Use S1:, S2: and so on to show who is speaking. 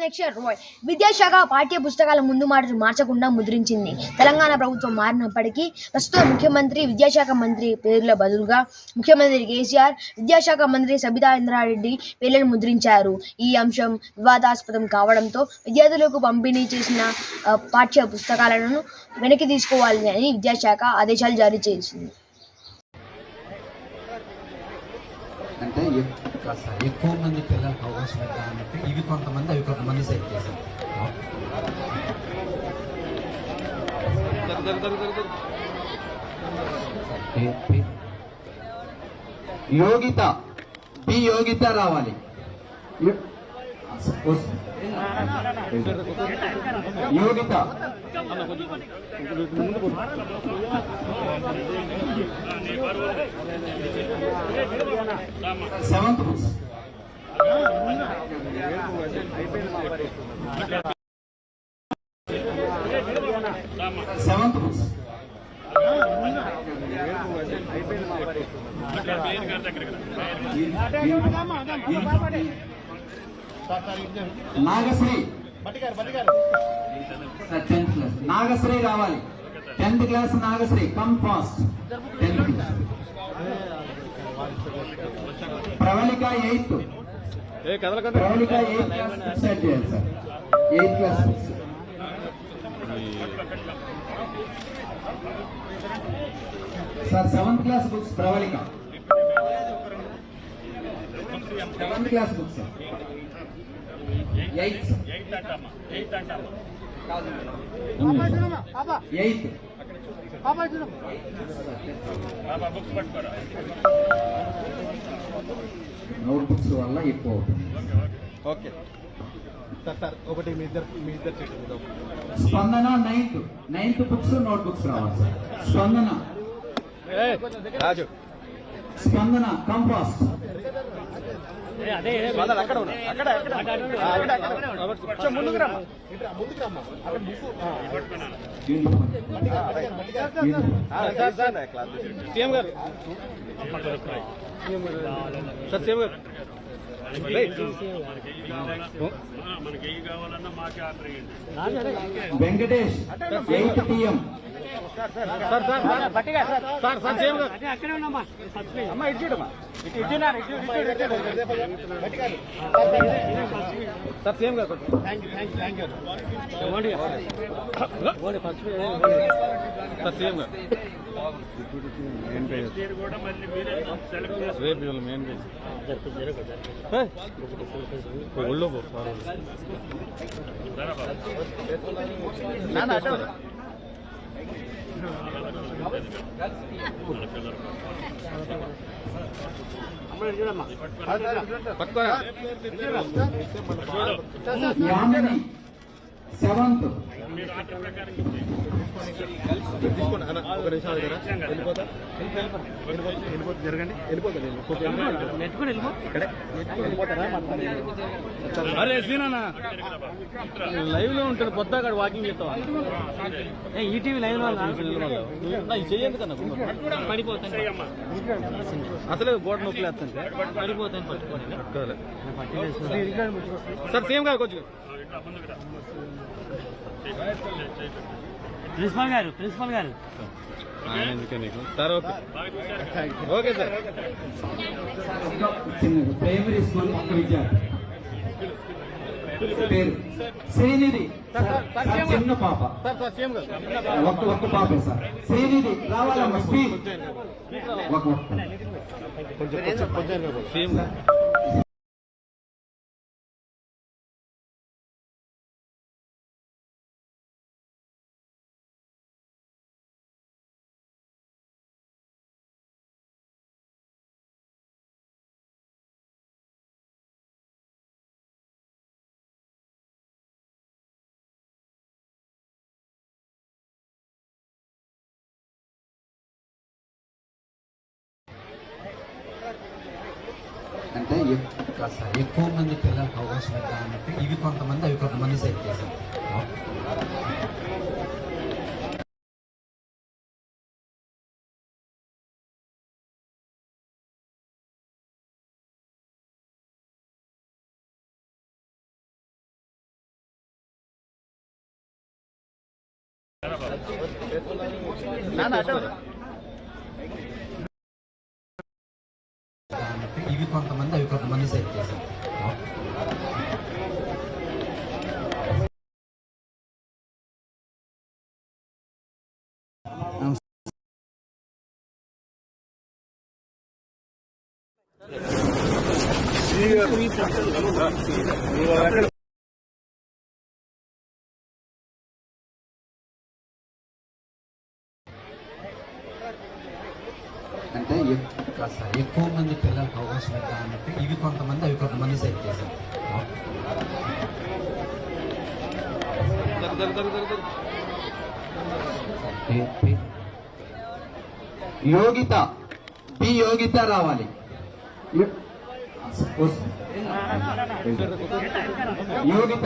S1: Next year విద్యాశాఖ పాఠ్య పుస్తకాల ముందు మాటలు మార్చకుండా ముద్రించింది. తెలంగాణ ప్రభుత్వం మారినప్పటికీ ప్రస్తుత ముఖ్యమంత్రి విద్యాశాఖ మంత్రి పేర్ల బదులుగా ముఖ్యమంత్రి కేసీఆర్, విద్యాశాఖ మంత్రి సబితా ఇంద్రారెడ్డి పేర్లను ముద్రించారు. ఈ అంశం వివాదాస్పదం కావడంతో విద్యార్థులకు పంపిణీ చేసిన పాఠ్య పుస్తకాలను వెనక్కి తీసుకోవాలని విద్యాశాఖ ఆదేశాలు జారీ చేసింది.
S2: అంటే ఎక్కువ మంది పిల్లలకు అవకాశం ఇద్దామంటే ఇవి కొంతమంది అవి కొంతమంది సెట్ చేశారు. యోగిత బి యోగిత రావాలి. Yogita seventh books seventh books Nagasri Nagasri రావాలి. 10th class Nagasri come fast. Pravalika 8th Pravalika 8th class start చేయాలి sir. 8th class sir 7th class books Pravalika 7th class books 8th 8th notebooks వల్ల ఎక్కువ అవుతుంది.
S3: ఓకే సార్ ఒకటి మీ ఇద్దరు
S2: స్పందన 9th బుక్స్ నోట్ బుక్స్ రావాలి sir. స్పందన
S3: రాజు
S2: స్పందన కంపాస్ట్
S3: అక్కడ ముందుకు రమ్మా. సీఎం గారు సార్ సీఎం గారు
S2: వెంకటేష్ 8 PM
S3: అక్కడే ఉన్నామా అమ్మ ఇచ్చేటమ్మా సార్ సేమ్ గారు థ్యాంక్ యూ సార్ సేమ్ గారు రేపు మెయిన్ ఒళ్ళు
S2: యామిని 7th
S3: అరే సీనా లైవ్ లో ఉంటాడు పొద్దు అక్కడ వాకింగ్ చేస్తావా? ఈటీవీ లైవ్ లో చెయ్యండి కన్నా పడిపోతాను. అసలే గోడ నొప్పి వేస్తుంటే పడిపోతాను. పట్టుకోవాలి సార్ సేమ్ గారు కొంచెం ప్రిన్సిపల్ గారు ఆయన ఎందుకే నీకు sir. Okay sir.
S2: Primary school ఒక విద్యార్థి పేరు శ్రీనిధి. చిన్న పాప ఒక్క పాపే సార్. శ్రీనిధి రావాలమ్మా. స్పీడ్
S3: సేమ్
S2: అంటే ఎక్కువ మంది పిల్లలకు అవకాశం ఇద్దామంటే ఇవి కొంతమంది అవి కొంతమంది సెట్ చేశారు. కాబట్టి ఇవి కొంతమంది అవి కొంతమంది సెట్ చేశారు. అంటే కాస్త ఎక్కువ మంది పిల్లలకు అవకాశం ఇద్దామంటే ఇవి కొంతమంది అవి కొంతమంది సెట్ చేశారు. యోగిత బి యోగిత రావాలి. యోగిత